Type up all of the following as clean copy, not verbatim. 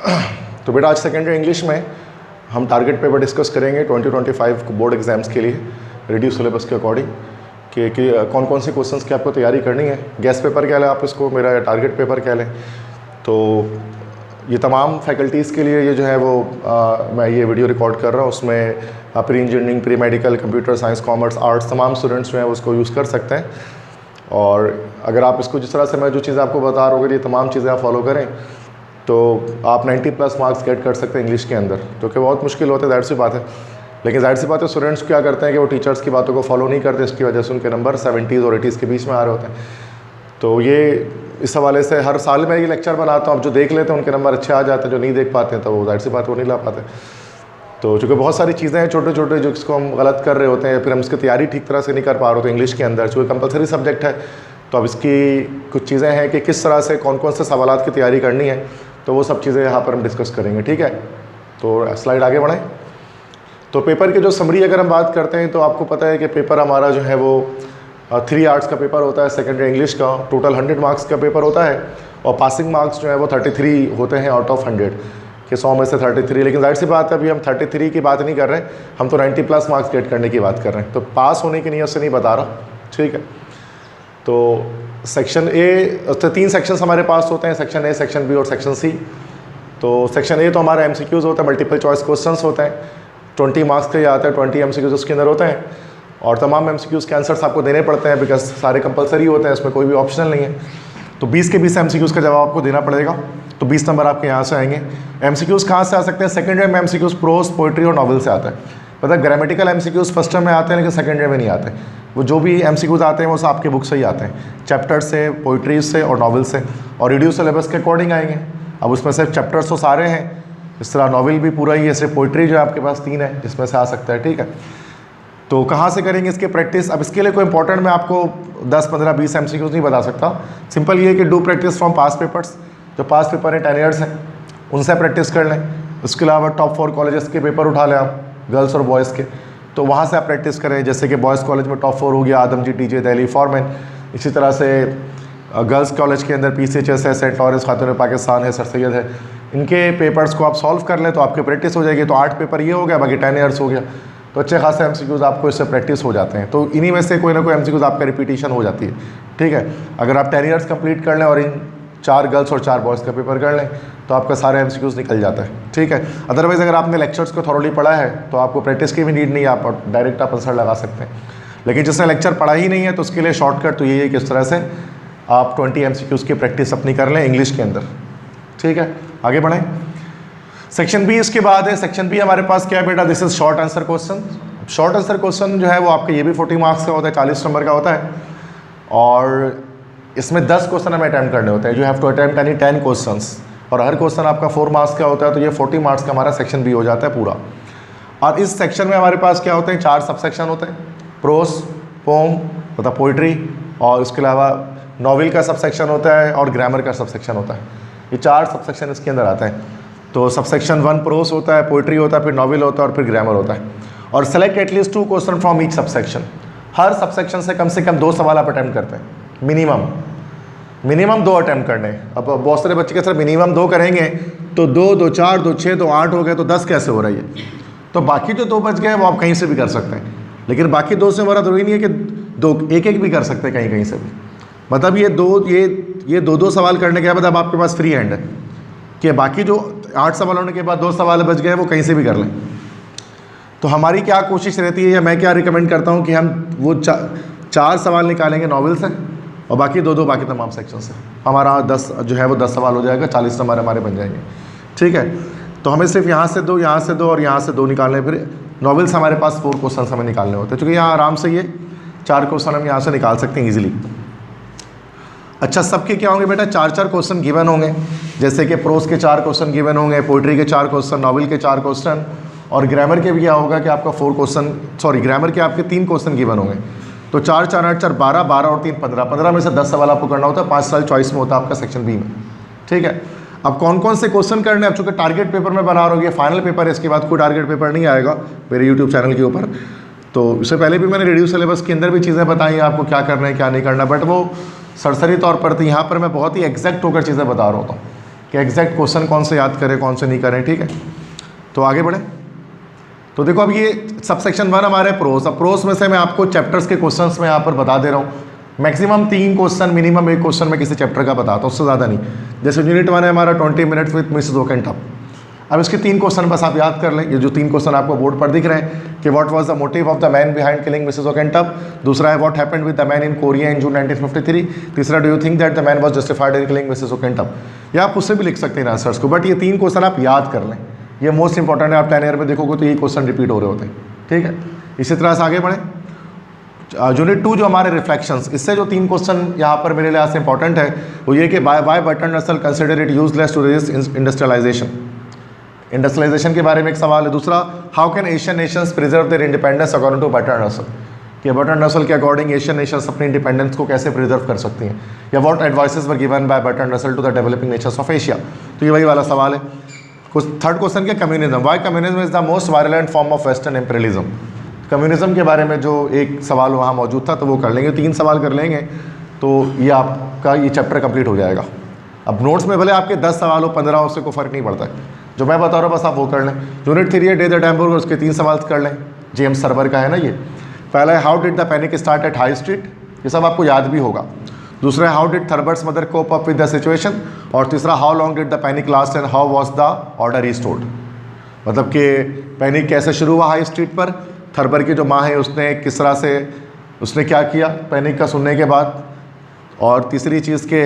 तो बेटा आज सेकेंड ईयर इंग्लिश में हम टारगेट पेपर डिस्कस करेंगे 2025 बोर्ड एग्जाम्स के लिए रिड्यूस सिलेबस के अकॉर्डिंग कि कौन कौन से क्वेश्चंस की आपको तैयारी करनी है। गैस पेपर कह लें आप इसको, मेरा टारगेट पेपर कह लें। तो ये तमाम फैकल्टीज़ के लिए ये जो है वो मैं ये वीडियो रिकॉर्ड कर रहा हूँ। उसमें pre engineering, pre medical, computer science, commerce, arts तमाम स्टूडेंट्स जो हैं उसको यूज़ कर सकते हैं। और अगर आप इसको जिस तरह से मैं जो चीज़ें आपको बता रहा हूँ ये तमाम चीज़ें आप फॉलो करें तो आप 90+ मार्क्स गेट कर सकते हैं इंग्लिश के अंदर, जो कि बहुत मुश्किल होता है, जाहिर सी बात है। लेकिन जाहिर सी बात है स्टूडेंट्स क्या करते हैं कि वो टीचर्स की बातों को फॉलो नहीं करते, इसकी वजह से उनके नंबर 70s और 80s के बीच में आ रहे होते हैं। तो ये इस हवाले से हर साल मैं ये लेक्चर बनाता हूँ। आप जो देख लेते हैं उनके नंबर अच्छे आ जाते हैं, जो नहीं देख पाते हैं तो वो जाहिर सी बात वो नहीं ला पाते। तो चूँकि बहुत सारी चीज़ें हैं छोटे छोटे जो इसको हम गलत कर रहे होते हैं, फिर हम इसकी तैयारी ठीक तरह से नहीं कर पा रहे होते इंग्लिश के अंदर, चूँकि कंपलसरी सब्जेक्ट है। तो अब इसकी कुछ चीज़ें हैं कि किस तरह से कौन कौन से सवालात की तैयारी करनी है, तो वो सब चीज़ें यहाँ पर हम डिस्कस करेंगे, ठीक है। तो स्लाइड आगे बढ़ें। तो पेपर की जो समरी अगर हम बात करते हैं तो आपको पता है कि पेपर हमारा जो है वो 3 आर्ट्स का पेपर होता है, सेकेंडरी इंग्लिश का टोटल 100 मार्क्स का पेपर होता है। और पासिंग मार्क्स जो है वो 33 होते हैं आउट ऑफ 100 के 100 में से 33। लेकिन जाहिर सी बात है अभी हम 33 की बात नहीं कर रहे, हम तो 90+ मार्क्स गेट करने की बात कर रहे हैं। तो पास होने की नीयत से नहीं बता रहा, ठीक है। तो सेक्शन ए, तो 3 सेक्शंस हमारे पास होते हैं, सेक्शन ए, सेक्शन बी और सेक्शन सी। तो सेक्शन ए तो हमारा MCQs होता है, मल्टीपल चॉइस क्वेश्चंस होते हैं, 20 मार्क्स के आता है, 20 MCQs उसके अंदर होते हैं। और तमाम MCQs के आंसर्स आपको देने पड़ते हैं, बिकॉज सारे कंपलसरी होते हैं, इसमें कोई भी ऑप्शनल नहीं है। तो 20 के 20 MCQs का जवाब आपको देना पड़ेगा। तो 20 नंबर आपके यहाँ से आएंगे। MCQs कहाँ से आ सकते हैं? सेकेंड ईयर में MCQs प्रोज, पोइट्री और नॉवल से आता है। मतलब ग्रामेटिकल MCQs फर्स्ट ईयर में आते हैं लेकिन सेकेंड ईयर में नहीं आते। वो जो भी MCQs आते हैं वो सब आपके बुक से ही आते हैं, चैप्टर से, पोइट्री से और नॉवल से, और रिड्यूस सिलेबस के अकॉर्डिंग आएंगे। अब उसमें से चैप्टर्स तो सारे हैं, इस तरह नॉवल भी पूरा ही है, सिर्फ पोइट्री जो है आपके पास 3 है जिसमें से आ सकता है, ठीक है। तो कहाँ से करेंगे इसकी प्रैक्टिस? अब इसके लिए कोई इंपॉर्टेंट मैं आपको 10, 15, 20 MCQs नहीं बता सकता। सिंपल ये है कि do practice from pass papers. जो पास पेपर हैं 10 ईयर्स हैं उनसे प्रैक्टिस कर लें। उसके अलावा टॉप 4 कॉलेजेस के पेपर उठा लें आप, गर्ल्स और बॉयज़ के, तो वहाँ से आप प्रैक्टिस करें। जैसे कि बॉयज़ कॉलेज में टॉप 4 हो गया आदमजी, TJ, दिल्ली, फॉरमैन। इसी तरह से गर्ल्स कॉलेज के अंदर PCHS है, सेंट लॉरेंस खातून पाकिस्तान है, सर सैयद है। इनके पेपर्स को आप सॉल्व कर लें तो आपकी प्रैक्टिस हो जाएगी। तो 8 पेपर ये हो गया, बाकी 10 ईयर्स हो गया। तो अच्छे खासे MCQs आपको इससे प्रैक्टिस हो जाते हैं। तो इन्हीं में से कोई ना कोई MCQs आपका रिपीटिशन हो जाती है, ठीक है। अगर आप 10 ईयर्स कंप्लीट कर लें और इन 4 गर्ल्स और 4 बॉयज़ का पेपर कर लें तो आपका सारे MCQs निकल जाता है, ठीक है। अदरवाइज़ अगर आपने लेक्चर्स को थॉरोली पढ़ा है तो आपको प्रैक्टिस की भी नीड नहीं है, आप डायरेक्ट आप आंसर लगा सकते हैं। लेकिन जिसने लेक्चर पढ़ा ही नहीं है तो उसके लिए शॉर्टकट तो यही है कि इस तरह से आप 20 MCQs की प्रैक्टिस अपनी कर लें इंग्लिश के अंदर, ठीक है। आगे बढ़ें। सेक्शन बी इसके बाद है। सेक्शन बी हमारे पास क्या है बेटा? This is short answer question. Short answer question जो है वो आपके ये भी 40 मार्क्स का होता है, 40 नंबर का होता है। और इसमें 10 क्वेश्चन हमें अटैम्प्ट करने होते हैं। You have to attempt any 10 questions, और हर क्वेश्चन आपका 4 मार्क्स का होता है। तो ये 40 मार्क्स का हमारा सेक्शन बी हो जाता है पूरा। और इस सेक्शन में हमारे पास क्या होते हैं? 4 सब सेक्शन होते हैं, प्रोस, पोम मतलब पोइट्री, और इसके अलावा नॉवल का सब सेक्शन होता है और ग्रामर का सब सेक्शन होता है। ये 4 सब सेक्शन इसके अंदर आते हैं। तो सब सेक्शन 1 प्रोस होता है, पोइट्री होता है, फिर नॉवल होता है और फिर ग्रामर होता है। और select at least 2 question from each sub section. Her sub section से कम 2 सवाल आप अटैम्प्ट करते हैं मिनिमम 2 अटैम्प्ट करने। अब बहुत सारे बच्चे के सर मिनिमम 2 करेंगे तो 2, 2, 4, 2, 6, 2, 8 हो गए तो 10 कैसे हो रही है? तो बाकी जो 2 बच गए वो आप कहीं से भी कर सकते हैं। लेकिन बाकी 2 से हमारा जरूरी नहीं है कि 2, एक भी कर सकते हैं कहीं से भी। मतलब ये 2 सवाल करने के बाद अब आपके पास फ्री हैंड है कि बाकी जो 8 सवाल होने के बाद 2 सवाल बच गए वो कहीं से भी कर लें। तो हमारी क्या कोशिश रहती है या मैं क्या रिकमेंड करता हूँ कि हम वो 4 सवाल निकालेंगे नॉवल से और बाकी 2 बाकी तमाम सेक्शन से। हमारा 10 जो है वो 10 सवाल हो जाएगा, 40 नंबर हमारे बन जाएंगे, ठीक है। तो हमें सिर्फ यहाँ से 2, यहाँ से 2 और यहाँ से 2 निकालने। फिर नॉवल से हमारे पास 4 क्वेश्चन हमें निकालने होते हैं, क्योंकि यहाँ आराम से ये 4 क्वेश्चन हम यहाँ से निकाल सकते हैं ईजिली। अच्छा, सबके क्या होंगे बेटा? 4-4 क्वेश्चन गिवन होंगे। जैसे कि प्रोस के 4 क्वेश्चन गिवन होंगे, पोइट्री के 4 क्वेश्चन, नॉवल के 4 क्वेश्चन, और ग्रामर के भी क्या होगा कि आपका 4 क्वेश्चन, सॉरी ग्रामर के आपके 3 क्वेश्चन गिवन होंगे। तो 4, 4, 8, 4, 12, 12 और 3, 15, 15 में से 10 सवाल आपको करना होता है। 5 साल चॉइस में होता है आपका सेक्शन बी में, ठीक है। अब कौन कौन से क्वेश्चन करने हैं? अब चूँकि टारगेट पेपर में बना रहा होगी, फाइनल पेपर है, इसके बाद कोई टारगेट पेपर नहीं आएगा मेरे यूट्यूब चैनल के ऊपर। तो इससे पहले भी मैंने रिड्यूस सिलेबस के अंदर भी चीज़ें बताई आपको क्या करना है क्या नहीं करना, बट वो सरसरी तौर पर थी। यहाँ पर मैं बहुत ही एग्जैक्ट होकर चीज़ें बता रहा होता हूँ कि एग्जैक्ट क्वेश्चन कौन से याद करें कौन से नहीं करें, ठीक है। तो आगे बढ़े। तो देखो अब ये सब सेक्शन 1 हमारे प्रोस। अब प्रोस में से मैं आपको चैप्टर्स के क्वेश्चंस में यहाँ पर बता दे रहा हूँ। मैक्सिमम 3 क्वेश्चन, मिनिमम 1 क्वेश्चन मैं किसी चैप्टर का बताता हूँ, उससे ज़्यादा नहीं। जैसे यूनिट 1 है हमारा 20 मिनट्स विद मिसेस ओकेंटअप। अब इसके 3 क्वेश्चन बस आप याद कर लें। ये जो 3 क्वेश्चन आपको बोर्ड पर दिख रहे हैं कि what was the motive of the man behind killing Mrs ओकेंटअप। दूसरा है what happened with the man in Korea in June 1953। तीसरा, do you think that the man was justified in killing Mrs ओकेंटअप। या आप उससे भी लिख सकते हैं आंसर्स को, बट ये 3 क्वेश्चन आप याद कर लें, ये मोस्ट इंपॉर्टेंट है। आप 10 ईयर में देखोगे तो ये क्वेश्चन रिपीट हो रहे होते हैं, ठीक है। इसी तरह से आगे बढ़े। यूनिट 2 जो हमारे रिफ्लेक्शंस, इससे जो 3 क्वेश्चन यहाँ पर मेरे लिए इंपॉर्टेंट है वो ये कि why Bertrand Russell consider it useless to resist industrialisation. Industrialisation के बारे में एक सवाल है। दूसरा, how can Asian nations preserve their independence according to Bertrand Russell, कि बर्ट्रैंड रसल के अकॉर्डिंग एशियन नेशंस अपनी इंडिपेंडेंस को कैसे प्रिजर्व कर सकती हैं। या what advices were given by Bertrand Russell to the developing nations of Asia. तो ये वही वाला सवाल है। थर्ड क्वेश्चन के communism, why communism is the most violent form of western imperialism. Communism के बारे में जो एक सवाल वहाँ मौजूद था तो वो कर लेंगे। 3 सवाल कर लेंगे तो ये आपका ये चैप्टर कंप्लीट हो जाएगा। अब नोट्स में भले आपके 10 सवाल हो 15 हो, उससे कोई फ़र्क नहीं पड़ता है, जो मैं बता रहा हूँ बस आप वो कर लें। यूनिट 3 है डे द टैम्बूर, उसके 3 सवाल कर लें। जेम्स सर्वर का है ना ये। पहला है how did the panic start at High Street, ये सब आपको याद भी होगा। दूसरा है how did Thurber's mother cope up with the situation. और तीसरा, how long did the panic last and how was the order restored. मतलब कि पैनिक कैसे शुरू हुआ हाई स्ट्रीट पर, थर्बर की जो माँ है उसने किस तरह से उसने क्या किया पैनिक का सुनने के बाद। और तीसरी चीज़ के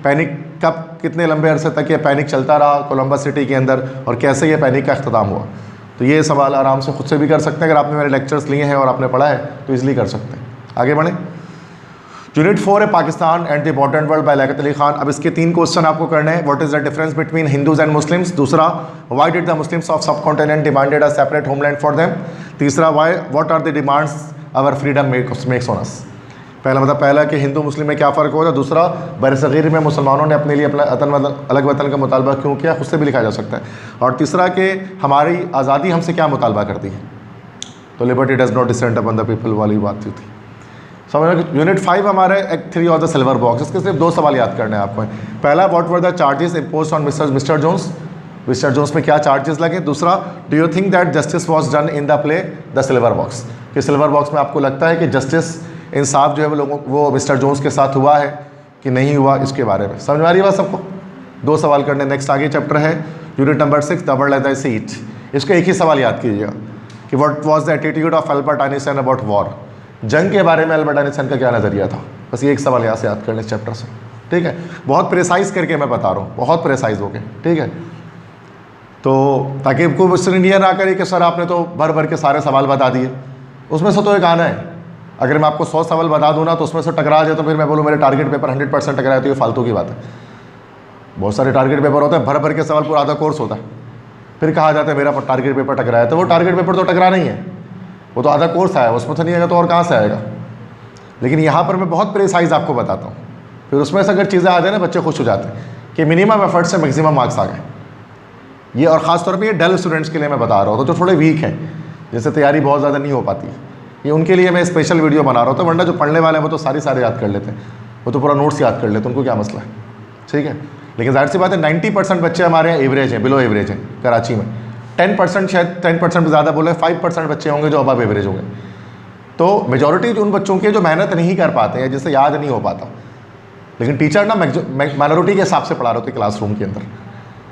पैनिक कब कितने लंबे अरसे तक ये पैनिक चलता रहा कोलंबस सिटी के अंदर और कैसे ये पैनिक का अख्ताम हुआ। तो ये सवाल आराम से खुद से भी कर सकते हैं, अगर आपने मेरे लेक्चर्स लिए हैं और आपने पढ़ा है तो ईजिली कर सकते हैं। आगे बढ़ें। यूनिट 4 है Pakistan and the modern world by Liaquat Ali Khan. अब इसके 3 क्वेश्चन आपको करने हैं। What is the difference between Hindus and Muslims. दूसरा, why did the Muslims of subcontinent demanded a separate homeland for them. तीसरा, what are the demands our freedom makes on us. पहला मतलब पहला कि हिंदू मुस्लिम में क्या फ़र्क होता है। दूसरा, बरसगीर में मुसलमानों ने अपने लिए अपना अलग वतन का मुतालबा क्यों किया, खुद से भी लिखा जा सकता है। और तीसरा कि हमारी आज़ादी हमसे क्या मुतालबा करती है। तो liberty does not descend upon the people वाली बात थी। समझ लो। यूनिट 5 हमारे act 3 of the silver box, इसके सिर्फ 2 सवाल याद करने हैं आपको। पहला, what were the charges imposed on mister Jones. Mister Jones में क्या चार्जेस लगे। दूसरा, do you think that justice was done in the play the silver box, कि सिल्वर बॉक्स में आपको लगता है कि जस्टिस इंसाफ जो है वो मिस्टर जोन्स के साथ हुआ है कि नहीं हुआ, इसके बारे में समझ में आ रही है बात सबको। 2 सवाल करने। नेक्स्ट आगे चैप्टर है unit number 6 the world as I see it. इसका एक ही सवाल याद कीजिएगा कि what was the attitude of Albert Einstein about war. जंग के बारे में अल्बर्ट आइंस्टाइन का क्या नज़रिया था। बस ये एक सवाल यहाँ से याद करने इस चैप्टर से, ठीक है। बहुत प्रेसाइज करके मैं बता रहा हूँ, बहुत प्रेसाइज हो गए, ठीक है। तो ताकि कोई क्वेश्चन ये ना करे कि सर आपने तो भर भर के सारे सवाल बता दिए, उसमें से तो एक आना है। अगर मैं आपको 100 सवाल बता दूँ ना तो उसमें से टकरा जाए तो फिर मैं बोलूँ मेरे टारगेट पेपर 100% टकराए, तो ये फालतू की बात है। बहुत सारे टारगेट पेपर होते हैं, भर भर के सवाल पूरा आधा कोर्स होता है, फिर कहा जाता है मेरा टारगेट पेपर टकराया। तो वो टारगेट पेपर तो टकरा नहीं है, वो तो आधा कोर्स आया, उसमें तो नहीं आएगा तो और कहाँ से आएगा। लेकिन यहाँ पर मैं बहुत प्रेसाइज आपको बताता हूँ, फिर उसमें से अगर चीज़ें आ जाए ना बच्चे खुश हो जाते हैं कि मिनिमम एफर्ट से मैक्सिमम मार्क्स आ गए। ये और ख़ास तौर पे ये डल स्टूडेंट्स के लिए मैं बता रहा हूँ, तो जो थोड़े वीक हैं, जैसे तैयारी बहुत ज़्यादा नहीं हो पाती, ये उनके लिए मैं स्पेशल वीडियो बना रहा हूँ। तो वरना जो पढ़ने वाले हैं वो तो सारे याद कर लेते हैं, वो तो पूरा नोट्स याद कर लेते हैं, उनको क्या मसला है, ठीक है। लेकिन जाहिर सी बात है 90% बच्चे हमारे यहाँ एवरेज हैं, बिलो एवरेज हैं कराची में। 10% शायद 10% से ज़्यादा बोले, 5% बच्चे होंगे जो अबव एवरेज होंगे। तो मेजॉरिटी उन बच्चों के जो मेहनत नहीं कर पाते हैं, जिससे याद नहीं हो पाता, लेकिन टीचर ना माइनॉरिटी के हिसाब से पढ़ा रहे होते क्लासरूम के अंदर,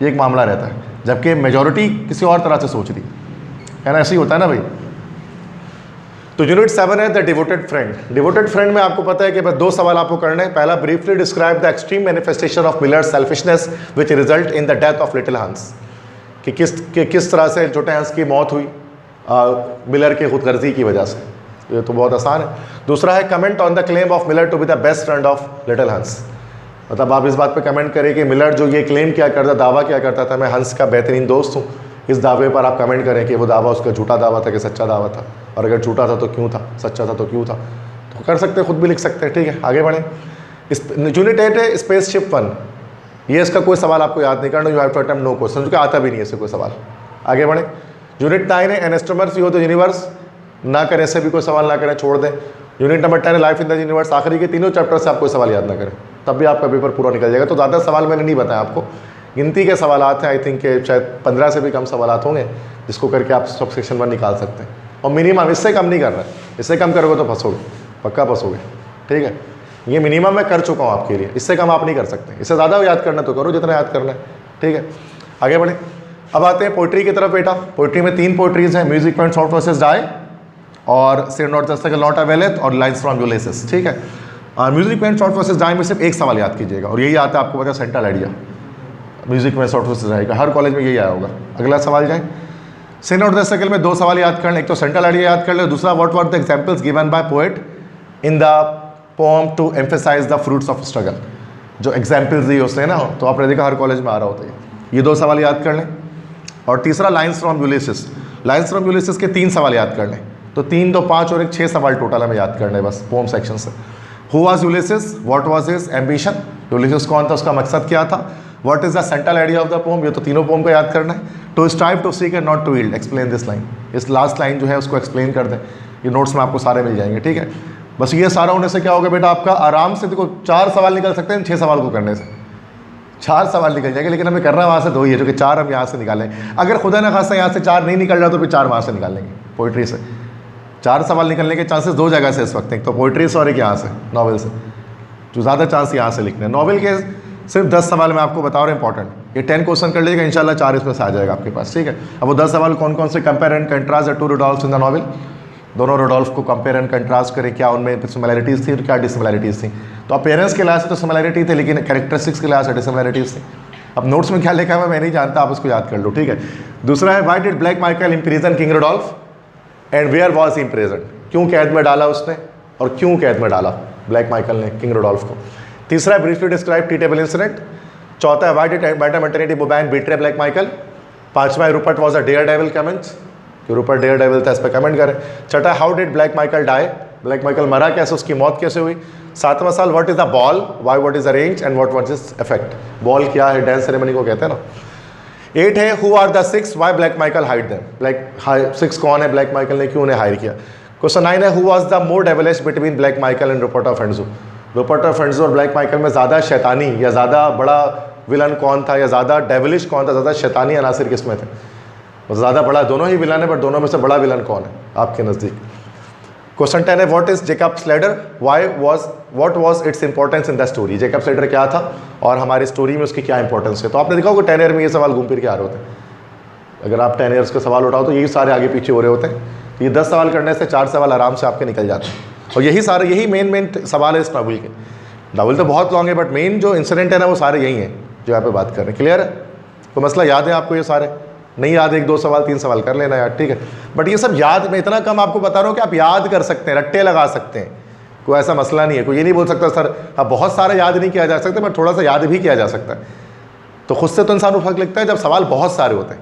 ये एक मामला रहता है, जबकि मेजॉरिटी किसी और तरह से सोच रही है ना, ऐसे ही होता है ना भाई। तो यूनिट 7 है the devoted friend. Devoted friend में आपको पता है कि बस 2 सवाल आपको करने हैं। पहला, briefly describe the extreme manifestation of millers selfishness which result in the death of little हंस, कि किस तरह से छोटे हंस की मौत हुई मिलर के खुदगर्जी की वजह से। ये तो बहुत आसान है। दूसरा है comment on the claim of Miller to be the best friend of little Hans, मतलब आप इस बात पे कमेंट करें कि मिलर जो ये क्लेम क्या करता, दावा क्या करता था, मैं हंस का बेहतरीन दोस्त हूँ, इस दावे पर आप कमेंट करें कि वो दावा उसका झूठा दावा था कि सच्चा दावा था, और अगर झूठा था तो क्यों था, सच्चा था तो क्यों था। तो कर सकते हैं, खुद भी लिख सकते हैं, ठीक है। आगे बढ़ें। यूनिट 8 है स्पेसशिप 1। ये इसका कोई सवाल आपको याद नहीं करना, you have to attempt no question, क्योंकि आता भी नहीं है इससे कोई सवाल। आगे बढ़ें। यूनिट 9 है एनास्ट्रोमर्स व्यू ऑफ द यूनिवर्स। ना करें, इससे भी कोई सवाल ना करें, छोड़ दें। यूनिट नंबर 10 है लाइफ इन द यूनिवर्स। आखिरी के तीनों चैप्टर से आप कोई सवाल याद ना करें, तब भी आपका पेपर पूरा निकल जाएगा। तो ज़्यादा सवाल मैंने नहीं बताया आपको, गिनती के सवाल हैं, आई थिंक शायद 15 से भी कम सवाल होंगे जिसको करके आप सबसेक्शन 1 निकाल सकते हैं। और मिनिमम इससे कम नहीं करना है, इससे कम करोगे तो फंसोगे, पक्का फंसोगे, ठीक है। ये मिनिमम मैं कर चुका हूँ आपके लिए, इससे कम आप नहीं कर सकते। इससे ज़्यादा याद करना तो करो जितना याद करना है, ठीक है। आगे बढ़े, अब आते हैं पोइट्री की तरफ बेटा। पोइट्री में 3 पोइट्रीज हैं, music point soft verses die और से not just not a wealth और लाइन्स फ्रॉम यूलिसिस, ठीक है। और music point soft verses die में सिर्फ एक सवाल याद कीजिएगा और यही आता है आपको पता है सेंट्रल आइडिया। म्यूजिक में सॉफ्ट वर्सेस डाई का हर कॉलेज में यही आया होगा। अगला सवाल जाए, से नॉट द सर्कल में 2 सवाल याद कर लें, एक तो सेंट्रल आइडिया याद कर ले, दूसरा what were the examples given by poet in the poem to emphasise the fruits of struggle. जो एग्जाम्पल्स दिए उसने ना, तो आपने देखा हर कॉलेज में आ रहा होता है। ये 2 सवाल याद कर लें। और तीसरा lines from Ulysses, lines from Ulysses के 3 सवाल याद कर लें। तो 3 2 5 और 1 6 सवाल टोटल हमें याद करने बस पोम सेक्शन से। Who was Ulysses, what was his ambition, Ulysses कौन था, उसका मकसद क्या था, what is the central idea of the poem, ये तो तीनों पोम को याद करना है। To strive to seek and not to yield, explain this line, इस लास्ट लाइन जो है उसको एक्सप्लेन कर दें। ये नोट्स में आपको सारे मिल जाएंगे, ठीक है। बस ये सारा होने से क्या होगा बेटा, आपका आराम से देखो 4 सवाल निकल सकते हैं 6 सवाल को करने से। 4 सवाल निकल जाएंगे, लेकिन हमें करना वहाँ से 2 ही है, जो कि 4 हम यहाँ से निकालें। अगर खुदा न खासा यहाँ से 4 नहीं निकल रहा तो फिर 4 वहाँ से निकाल लेंगे पोइट्री से। 4 सवाल निकलने के चांसेस 2 जगह से इस वक्त, एक तो पोइट्री से और एक यहाँ से नॉवल से। जो ज़्यादा चांस यहाँ से लिखने, नॉवल के सिर्फ 10 सवाल मैं आपको बता रहा हूँ इंपॉर्टेंट। ये 10 क्वेश्चन कर लीजिएगा, इंशाल्लाह 4 इसमें से आ जाएगा आपके पास, ठीक है। अब वो 10 सवाल कौन कौन से, compare and contrast the 2 Rudolfs in the novel, दोनों रोडोल्फ को कंपेयर एंड कंट्रास्ट करें, क्या उनमें सिमिलैरिटीज़ थी और क्या डिसिमिलैरिटीज़ थी। तो अपीयरेंस के लिहाज से तो सिमिलैरिटी थे, लेकिन कैरेक्टरिस्टिक्स के लिहाज से डिसिमिलैरिटीज़ थी। अब नोट्स में क्या लिखा है मैं नहीं जानता, आप उसको याद कर लो, ठीक है। दूसरा है, why did Black Michael imprison King Rudolf and where was he imprison, क्यों कैद में डाला उसने और क्यों कैद में डाला ब्लैक माइकल ने किंग रोडोल्फ को। तीसरा है, briefly describe tea table incident. चौथा है, व्हाई डिड मैडम मैटरनिटी बुबैन बिट्रे ब्लैक माइकल। पांचवा है, Rupert was a daredevil comments, कि रूपर्ट डेयर डेविल था, इस पर कमेंट करें। छठा, how did Black Michael die, Black Michael मरा कैसे, उसकी मौत कैसे हुई। 7वां सवाल, what is the ball, why what is arrange and what was its effect, ball क्या है, डांस सेरेमनी को कहते हैं ना। 8 है, who are the 6, why Black Michael hide them, Black 6 कौन है, ब्लैक माइकल ने क्यों उन्हें हायर किया। क्वेश्चन 9 है, who was the more devilish between black Michael and Rupert of Andrew, Rupert of Andrew और ब्लैक माइकल में ज़्यादा शैतानी या ज़्यादा बड़ा विलन कौन था, या ज़्यादा डेविलिश कौन था, ज़्यादा शैतानी अनासिर किस में थे। ज़्यादा बड़ा दोनों ही विलन है, बट दोनों में से बड़ा विलन कौन है आपके नज़दीक। क्वेश्चन 10 है, what is Jacob's ladder, what was its importance in the story, Jacob's ladder क्या था और हमारी स्टोरी में उसकी क्या इंपॉर्टेंस है। तो आपने देखा होगा 10 ईयर में ये सवाल घूम फिर के आ रहे होते हैं। अगर आप 10 ईयर्स के सवाल उठाओ तो यही सारे आगे पीछे हो रहे होते हैं। तो ये 10 सवाल करने से 4 सवाल आराम से आपके निकल जाते हैं, और यही मेन सवाल है इस नॉवल के। नॉवल तो बहुत लॉन्ग है, बट मेन जो इंसिडेंट है ना वो सारे यही हैं जो यहाँ पे बात कर रहे हैं। क्लियर है, तो मसला याद है आपको, ये सारे नहीं याद, 1 2 सवाल 3 सवाल कर लेना यार, ठीक है। बट ये सब याद, मैं इतना कम आपको बता रहा हूँ कि आप याद कर सकते हैं, रट्टे लगा सकते हैं, कोई ऐसा मसला नहीं है। कोई ये नहीं बोल सकता सर अब बहुत सारा याद नहीं किया जा सकता, बट थोड़ा सा याद भी किया जा सकता है। तो खुद से तो इंसान को फर्क लगता है जब सवाल बहुत सारे होते हैं,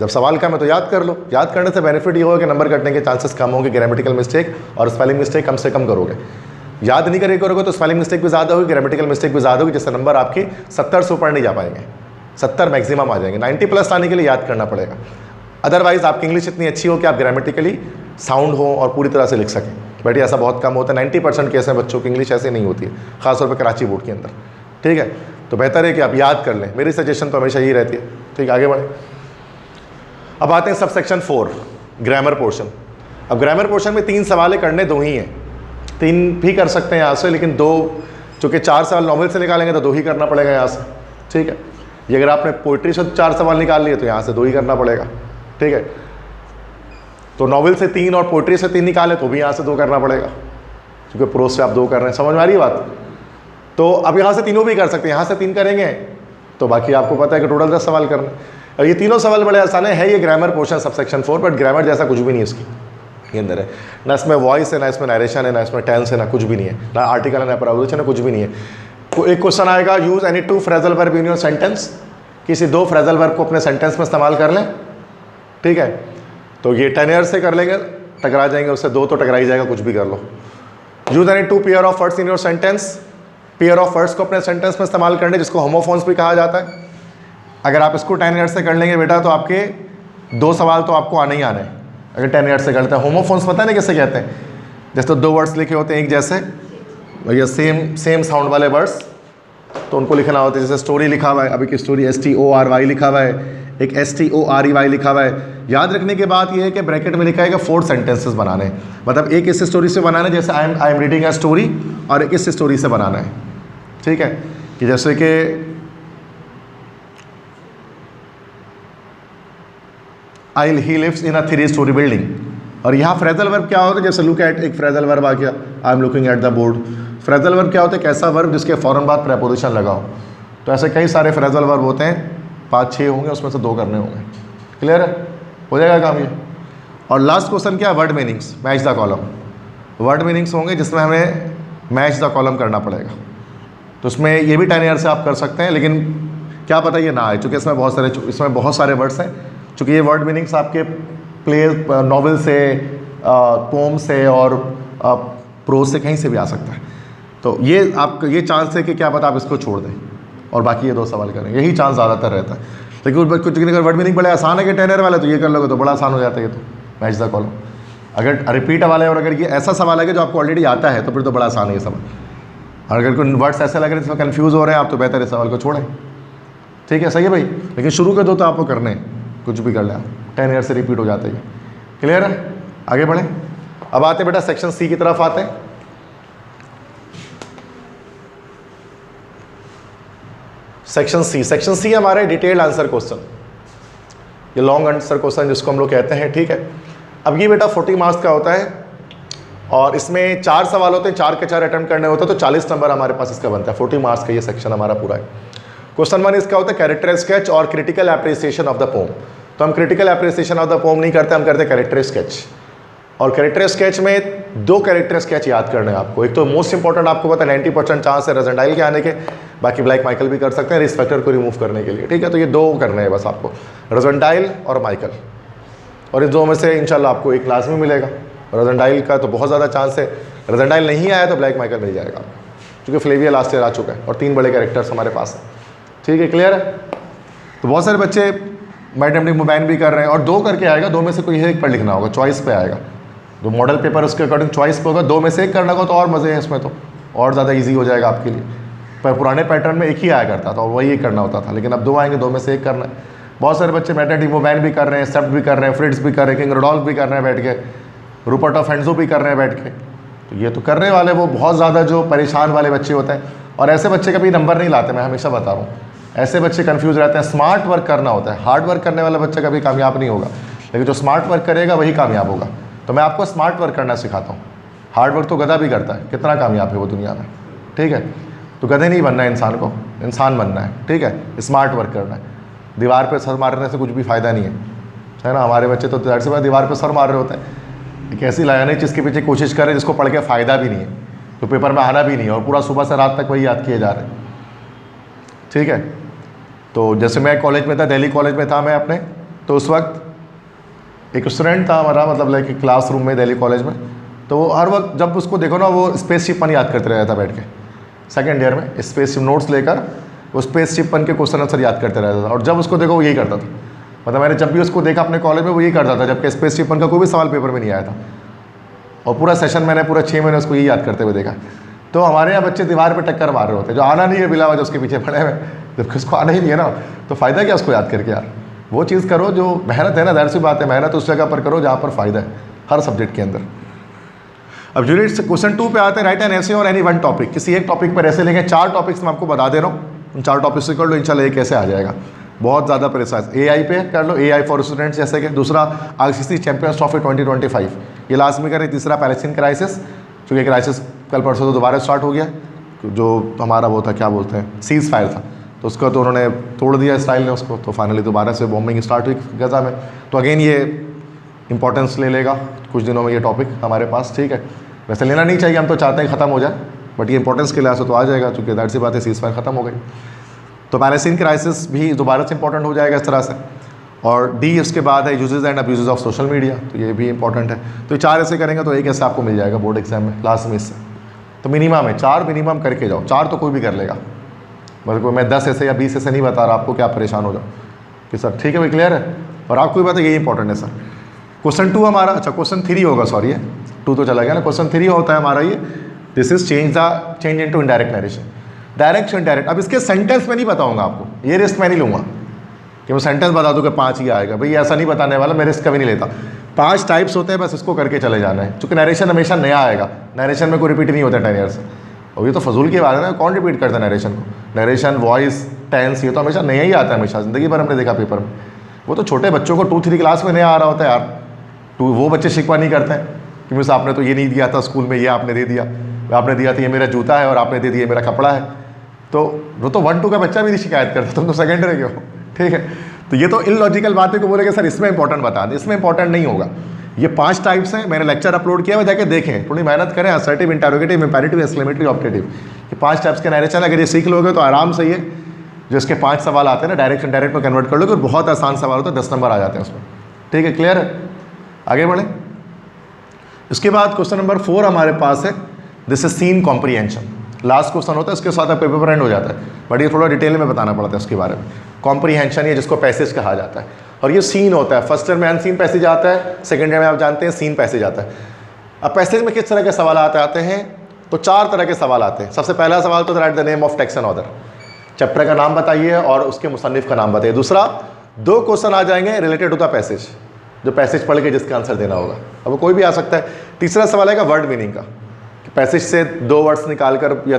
जब सवाल कम है तो याद कर लो। याद करने से बेनिफिट ये होगा कि नंबर कटने के चांसेस कम होंगे, ग्रामेटिकल मिस्टेक और स्पेलिंग मिस्टेक कम से कम करोगे। याद नहीं करोगे तो स्पेलिंग मिस्टेक भी ज़्यादा होगी, ग्रामेटिकल मिस्टेक भी ज़्यादा होगी, जिससे नंबर आपके 70 से ऊपर नहीं जा पाएंगे, 70 मैक्सिमम आ जाएंगे। 90+ आने के लिए याद करना पड़ेगा, अदरवाइज़ आपकी इंग्लिश इतनी अच्छी हो कि आप ग्रामेटिकली साउंड हो और पूरी तरह से लिख सकें। बट ऐसा बहुत कम होता है, 90% केस में बच्चों की इंग्लिश ऐसे नहीं होती है, खासतौर पर कराची बोर्ड के अंदर, ठीक है। तो बेहतर है कि आप याद कर लें, मेरी सजेशन तो हमेशा यही रहती है, ठीक। आगे बढ़ें, अब आते हैं सब सेक्शन 4 ग्रामर पोर्शन। अब ग्रामर पोर्शन में 3 सवाल करने, 2 ही हैं, 3 भी कर सकते हैं यहाँ से, लेकिन 2 चूँकि 4 सवाल नॉवल से निकालेंगे तो 2 ही करना पड़ेगा यहाँ से, ठीक है। ये अगर आपने पोइट्री से 4 सवाल निकाल लिए तो यहाँ से 2 ही करना पड़ेगा, ठीक है। तो नॉवल से 3 और पोइट्री से 3 निकाले तो भी यहाँ से 2 करना पड़ेगा, क्योंकि प्रोज से आप 2 कर रहे हैं। समझ में आ रही है बात। तो अब यहाँ से तीनों भी कर सकते हैं, यहाँ से 3 करेंगे तो बाकी आपको पता है कि टोटल 10 सवाल करना। और ये तीनों सवाल बड़े आसान है, ये grammar portion sub section 4, but grammar जैसा कुछ भी नहीं इसकी ये अंदर है, ना इसमें वॉइस है, ना इसमें नरेशन है, ना इसमें टेंस है, ना कुछ भी नहीं है, ना आर्टिकल है, ना प्रोपोजिशन है, कुछ भी नहीं है। तो एक क्वेश्चन आएगा, use any 2 phrasal verb in your sentence, किसी 2 फ्रेजल वर्ब को अपने सेंटेंस में इस्तेमाल कर लें, ठीक है। तो ये 10 ईयर से कर लेंगे, टकरा जाएंगे उससे, 2 तो टकरा ही जाएगा, कुछ भी कर लो। Use any 2 pair of words in your sentence, pair of words को अपने सेंटेंस में इस्तेमाल करने, जिसको होमोफोन्स भी कहा जाता है। अगर आप इसको 10 ईयर से कर लेंगे बेटा तो आपके 2 सवाल तो आपको आने ही आने हैं, अगर 10 ईयर से करते हैं। होमोफोन्स पता नहीं कैसे कहते हैं, जैसे तो 2 वर्ड्स लिखे होते हैं एक जैसे, या सेम साउंड वाले वर्ड्स, तो उनको लिखना होता है। जैसे स्टोरी लिखा हुआ है, अभी की स्टोरी STORY लिखा हुआ है, एक STORY लिखा हुआ है। याद रखने की बात यह है कि ब्रैकेट में लिखा है कि 4 सेंटेंसेस बनाने, मतलब एक इस स्टोरी से बनाना है, जैसे I am reading a story, और एक इस स्टोरी से बनाना है, ठीक है। कि जैसे कि he lives in a 3 storey building, और यहाँ फ्रेजल वर्ब क्या होता है, जैसे लुक एट, एक फ्रेजल वर्ब आ गया, I am looking at the board. Phrasal verb क्या होता है, एक ऐसा वर्ब जिसके फ़ौरन बाद प्रेपोजिशन लगा हो। तो ऐसे कई सारे फ्रेजल वर्ब होते हैं, 5-6 होंगे, उसमें से 2 करने होंगे। क्लियर है, हो जाएगा काम ये। और लास्ट क्वेश्चन क्या है, word meanings, match the column. Word meanings होंगे जिसमें हमें मैच द कॉलम करना पड़ेगा। तो उसमें ये भी 10 ईयर से आप कर सकते हैं, लेकिन क्या पता ये ना आए, चूँकि इसमें बहुत सारे वर्ड्स हैं। चूँकि ये वर्ड मीनिंग्स आपके प्ले नॉवल से, पोम से और प्रोज से कहीं से भी आ सकता है। तो ये आपका ये चांस है कि क्या पता आप इसको छोड़ दें और बाकी ये 2 सवाल करें, यही चांस ज़्यादातर रहता है। लेकिन कुछ अगर वर्ड मीनिंग बड़े आसान है कि 10 ईयर वाले, तो ये कर लोगे तो बड़ा आसान हो जाता है ये तो, मैच द कॉलम। अगर रिपीट वाले और अगर ये ऐसा सवाल है कि जो आपको ऑलरेडी आता है, तो फिर तो बड़ा आसान है ये सवाल। और अगर कोई वर्ड्स ऐसे लग रहे हैं जिसमें कन्फ्यूज़ हो रहे हैं आप, तो बेहतर इस सवाल को छोड़ें, ठीक है, सही है भाई। लेकिन शुरू के 2 तो आपको करने हैं, कुछ भी कर लें आप, 10 ईयर से रिपीट हो जाते हैं। क्लियर है, आगे बढ़ें। अब आते बेटा सेक्शन सी की तरफ आते हैं। सेक्शन सी हमारा डिटेल्ड आंसर क्वेश्चन, ये लॉन्ग आंसर क्वेश्चन जिसको हम लोग कहते हैं, ठीक है। अब ये बेटा 40 मार्क्स का होता है और इसमें 4 सवाल होते हैं, 4 के 4 अटेम्प्ट करने होते हैं, तो 40 नंबर हमारे पास इसका बनता है। 40 मार्क्स का ये सेक्शन हमारा पूरा है। क्वेश्चन 1 इसका होता है कैरेक्टर स्केच और critical appreciation of the pome. तो हम critical appreciation of the pome नहीं करते, हम करते कैरेक्टर स्केच। और कैरेक्टर स्केच में 2 कैरेक्टर स्केच याद करने हैं आपको। एक तो मोस्ट इंपॉर्टेंट आपको पता है 90% चांस है रजनडाइल के आने के, बाकी ब्लैक माइकल भी कर सकते हैं रिस्क फैक्टर को रिमूव करने के लिए, ठीक है। तो ये 2 करने हैं बस आपको, रजनडाइल और माइकल। और इन 2 में से इंशाल्लाह आपको एक क्लास में मिलेगा। रजनडाइल का तो बहुत ज़्यादा चांस है, रजनडाइल नहीं आया तो ब्लैक माइकल मिल जाएगा, क्योंकि फ्लेविया लास्ट ईयर आ चुका है और 3 बड़े कैरेक्टर्स हमारे पास हैं, ठीक है। क्लियर है। तो बहुत सारे बच्चे मैथमेटिक्स मोबाइल भी कर रहे हैं और 2 करके आएगा, 2 में से कोई एक पर लिखना होगा, चॉइस पे आएगा। जो मॉडल पेपर उसके अकॉर्डिंग चॉइस पे होगा, 2 में से एक करना होगा तो और मज़े हैं इसमें, तो और ज़्यादा इजी हो जाएगा आपके लिए। पर पुराने पैटर्न में एक ही आया करता था और वही एक करना होता था, लेकिन अब 2 आएंगे, 2 में से एक करना है। बहुत सारे बच्चे मैथमेटिक्स मोबाइल भी कर रहे हैं, सेप्ट भी कर रहे हैं, फ्रिट्स भी कर रहे हैं, किंग रुडोल्फ भी कर रहे हैं बैठ के, रूपर्ट ऑफ हेंजो भी कर रहे हैं बैठ के। तो ये तो करने वाले वो बहुत ज़्यादा जो परेशान वाले बच्चे होते हैं, और ऐसे बच्चे कभी नंबर नहीं लाते, मैं हमेशा बता रहा हूँ। ऐसे बच्चे कंफ्यूज रहते हैं। स्मार्ट वर्क करना होता है, हार्ड वर्क करने वाला बच्चा कभी कामयाब नहीं होगा, लेकिन जो स्मार्ट वर्क करेगा वही कामयाब होगा। तो मैं आपको स्मार्ट वर्क करना सिखाता हूँ। हार्ड वर्क तो गधा भी करता है, कितना कामयाब है वो दुनिया में, ठीक है। तो गधे नहीं बनना है इंसान को, इंसान बनना है, ठीक है। स्मार्ट वर्क करना है, दीवार पे सर मारने से कुछ भी फ़ायदा नहीं है ना। हमारे बच्चे तो ज़ाहिर सी बात दीवार पे सर मार रहे होते हैं, एक ऐसी लायानी चीज़ के पीछे कोशिश करें जिसको पढ़ के फ़ायदा भी नहीं है, तो पेपर में आना भी नहीं है, और पूरा सुबह से रात तक वही याद किए जा रहे हैं, ठीक है। तो जैसे मैं कॉलेज में था, दिल्ली कॉलेज में था मैं अपने, तो उस वक्त एक स्टूडेंट था हमारा, मतलब लाइक क्लासरूम में दिल्ली कॉलेज में, तो वो हर वक्त जब उसको देखो ना, वो स्पेसशिप पन याद करते रहता था बैठ के। सेकेंड ईयर में स्पेसशिप नोट्स लेकर वो स्पेसशिप पन के क्वेश्चन आंसर याद करते रहता था, और जब उसको देखो वो यही करता था। मतलब मैंने जब भी उसको देखा अपने कॉलेज में वो यही करता था, जबकि स्पेसशिप पन का कोई भी सवाल पेपर में नहीं आया था, और पूरा सेशन मैंने पूरा 6 महीने उसको यही याद करते हुए देखा। तो हमारे यहाँ बच्चे दीवार पर टक्कर मार रहे होते हैं, जो आना नहीं है बिला वजह उसके पीछे पड़े हुए, जबकि उसको आना ही नहीं है ना, तो फ़ायदा क्या उसको याद करके। यार वो चीज़ करो जो मेहनत है ना, ज़ाहिर सी बात है, मेहनत उस जगह पर करो जहाँ पर फ़ायदा है हर सब्जेक्ट के अंदर। अब यूनिट क्वेश्चन 2 पे आते हैं, राइट एन ऐसे और एनी वन टॉपिक। किसी एक टॉपिक पर ऐसे लेंगे, 4 टॉपिक्स मैं आपको बता दे रहा हूँ, उन 4 टॉपिक से कर लो, इंशाल्लाह एक कैसे आ जाएगा। बहुत ज़्यादा प्रिसाइज। AI पे कर लो, AI फॉर स्टूडेंट्स जैसे कि। दूसरा ICC चैंपियंस ट्रॉफी 2025, ये लास्ट में करें। तीसरा पैलेस्टीन क्राइसिस, क्योंकि क्राइसिस कल परसों तो दोबारा स्टार्ट हो गया, जो हमारा वो था क्या बोलते हैं सीज़ फायर था, तो उसको तो उन्होंने तोड़ दिया इसराइल ने उसको, तो फाइनली दोबारा से बॉम्बिंग स्टार्ट हुई गजा में। तो अगेन ये इंपॉर्टेंस ले लेगा कुछ दिनों में ये टॉपिक हमारे पास, ठीक है। वैसे लेना नहीं चाहिए, हम तो चाहते हैं ख़त्म हो जाए, बट ये इंपॉर्टेंस के लिहाज से तो आ जाएगा, क्योंकि दैट सी बात है सीज़ फायर ख़त्म हो गई। तो पैलेस्टीन क्राइसिस भी दोबारा से इंपॉर्टेंट हो जाएगा इस तरह से। और डी उसके बाद है uses and abuses of social media, तो ये भी इंपॉर्टेंट है। तो 4 ऐसे करेंगे तो एक ऐसे आपको मिल जाएगा बोर्ड एग्जाम में लास्ट में इससे। तो मिनिमम है 4, मिनिमम करके जाओ, 4 तो कोई भी कर लेगा, मतलब मैं 10 ऐसे या 20 ऐसे नहीं बता रहा आपको कि आप परेशान हो जाओ कि सर ठीक है भाई क्लियर है। और आपको भी पता है यही इंपॉर्टेंट है सर। क्वेश्चन 2 हमारा, अच्छा क्वेश्चन 3 होगा, सॉरी है 2 तो चला गया ना। क्वेश्चन 3 होता है हमारा ये, this is change into indirect narration. Direct indirect. अब इसके सेंटेंस में नहीं बताऊंगा आपको, ये रिस्क मैं नहीं लूँगा कि मैं सेंटेंस बता दूँ कि 5 ही आएगा, भाई ऐसा नहीं बताने वाला, मैं रिस्क कभी नहीं लेता। 5 टाइप्स होते हैं, बस इसको करके चले जाना है, क्योंकि नरेशन हमेशा नया आएगा, नरेशन में कोई रिपीट नहीं होता 10 ईयर्स। और ये तो फजूल की बात है ना, कौन रिपीट करता है नरेशन को? नरेशन, वॉइस, टेंस, ये तो हमेशा नया ही आता है, हमेशा ज़िंदगी भर हमने देखा पेपर में। वो तो छोटे बच्चों को 2-3 क्लास में नया आ रहा होता है यार, तो वो बच्चे शिकवा नहीं करते हैं कि मिस आपने तो ये नहीं दिया था स्कूल में, ये आपने दे दिया, आपने दिया था ये मेरा जूता है और आपने दे दिया मेरा कपड़ा है। तो वो तो 1-2 का बच्चा भी नहीं शिकायत करता, तुम तो सेकेंडरी के हो, ठीक है। तो ये तो इलॉजिकल बातें को बोलेंगे सर इसमें इंपॉर्टेंट बता दें, इसमें इंपॉर्टेंट नहीं होगा। ये 5 टाइप्स हैं, मैंने लेक्चर अपलोड किया हुआ, जाके देखें, थोड़ी मेहनत करें। Assertive, interrogative, imperative, exclamatory, objective, ये 5 टाइप्स के नरेशन अगर ये सीख लोगे तो आराम से ये जो इसके 5 सवाल आते हैं ना, डायरेक्ट इनडायरेक्ट में कन्वर्ट कर लोगे और बहुत आसान सवाल होता है, 10 नंबर आ जाते हैं उसमें, ठीक है। क्लियर है? आगे बढ़ें। इसके बाद क्वेश्चन नंबर 4 हमारे पास है, this is seen comprehension. Last question होता है, इसके साथ आपका पेपर एंड हो जाता है, बट ये थोड़ा डिटेल में बताना पड़ता है इसके बारे में। कॉम्प्रीहेंशन ये जिसको पैसेज कहा जाता है, और ये सीन होता है। फर्स्ट ईयर में अनसीन पैसेज आता है, सेकेंड ईयर में आप जानते हैं सीन पैसेज आता है। अब पैसेज में किस तरह के सवाल आते हैं, तो 4 तरह के सवाल आते हैं। सबसे पहला सवाल तो right the name of text and author, chapter का नाम बताइए और उसके मुसन्निफ का नाम बताइए। दूसरा 2 क्वेश्चन आ जाएंगे रिलेटेड टू द पैसेज, जो पैसेज पढ़ के जिसका आंसर देना होगा, अब वो कोई भी आ सकता है। तीसरा सवाल आएगा वर्ड मीनिंग का, पैसेज से 2 वर्ड्स निकाल कर या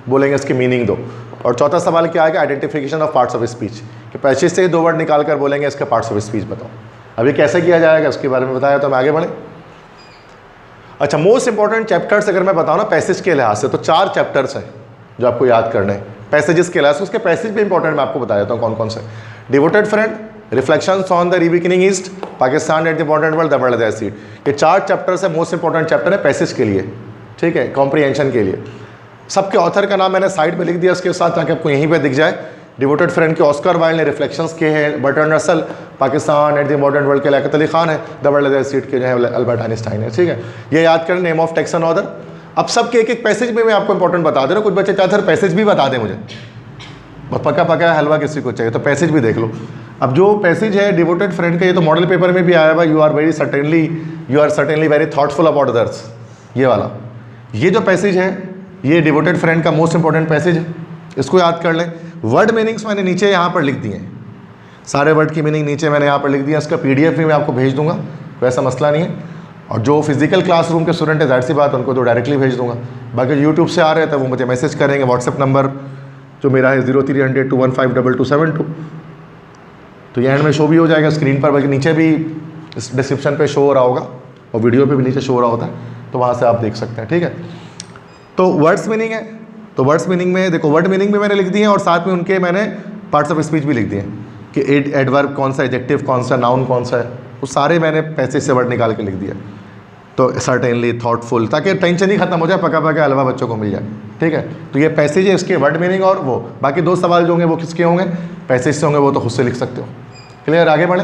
बोलेंगे इसकी मीनिंग दो। और चौथा सवाल क्या आएगा, identification of parts of speech, कि पैसेज से 2 वर्ड निकाल कर बोलेंगे इसके पार्ट्स ऑफ स्पीच बताओ। अभी कैसे किया जाएगा उसके बारे में बताया, तो हम आगे बढ़े। अच्छा, मोस्ट इंपॉर्टेंट चैप्टर्स अगर मैं बताऊँ ना पैसेज के लिहाज से, तो 4 चैप्टर्स हैं जो आपको याद करने हैं पैसेजेस के लिहाज से। उसके पैसेज भी इंपॉर्टेंट मैं आपको बता देता हूँ कौन कौन से। Devoted friend, reflections on the reawakening East, Pakistan at the important world, the world as seen. ये 4 चैप्टर्स है, मोस्ट इंपॉर्टेंट चैप्टर है पैसेज के लिए, ठीक है, कॉम्प्रीहेंशन के लिए। सबके ऑथर का नाम मैंने साइड में लिख दिया इसके साथ, ताकि आपको यहीं पे दिख जाए। डिवोटेड फ्रेंड के ऑस्कर वाइल्ड ने रिफ्लेक्शंस के हैं, Bertrand Russell, Pakistan at the modern world के लियाकत अली खान है, द वर्ल्ड एज सीड के जो है अल्बर्ट आइंस्टाइन है, ठीक है। ये याद करें, name of text and author. अब सबके एक पैसेज में मैं आपको इंपॉर्टेंट बता दे रहा हूँ। कुछ बच्चे चाहते हैं पैसेज भी बता दें मुझे, बहुत पका पका हलवा किसी को चाहिए, तो पैसेज भी देख लो। अब जो पैसेज है डिवोटेड फ्रेंड का, ये तो मॉडल पेपर में भी आया हुआ, you are certainly very thoughtful about others, ये वाला। ये जो पैसेज है ये डिवोटेड फ्रेंड का मोस्ट इंपॉर्टेंट पैसेज है, इसको याद कर लें। वर्ड मीनिंग्स मैंने नीचे यहाँ पर लिख दिए हैं, सारे वर्ड की मीनिंग नीचे मैंने यहाँ पर लिख दिया। इसका PDF भी मैं आपको भेज दूंगा, वैसा मसला नहीं है। और जो फिजिकल क्लासरूम के स्टूडेंट है, जाहिर सी बात, उनको तो डायरेक्टली भेज दूंगा। बाकी यूट्यूब से आ रहे हैं तो वो मुझे मैसेज करेंगे, व्हाट्सएप नंबर जो मेरा है 0300 215 2272, तो ये एंड में शो भी हो जाएगा स्क्रीन पर, बल्कि नीचे भी डिस्क्रिप्शन पे शो हो रहा होगा और वीडियो पे भी नीचे शो हो रहा होता है, तो वहाँ से आप देख सकते हैं, ठीक है। तो वर्ड्स मीनिंग है, तो वर्ड्स मीनिंग में देखो, वर्ड मीनिंग भी मैंने लिख दिए हैं और साथ में उनके मैंने पार्ट्स ऑफ स्पीच भी लिख दिए कि एडवर्ब कौन सा, एडजेक्टिव कौन सा, नाउन कौन सा है, वो सारे मैंने पैसेज से वर्ड निकाल के लिख दिया। तो सर्टेनली, थॉटफुल, ताकि टेंशन ही खत्म हो जाए, पका पका हलवा बच्चों को मिल जाए, ठीक है। तो ये पैसेज है, इसके वर्ड मीनिंग और वो बाकी 2 सवाल जो होंगे वो किसके होंगे, पैसेज से होंगे, वो तो खुद से लिख सकते हो। क्लियर? आगे बढ़े।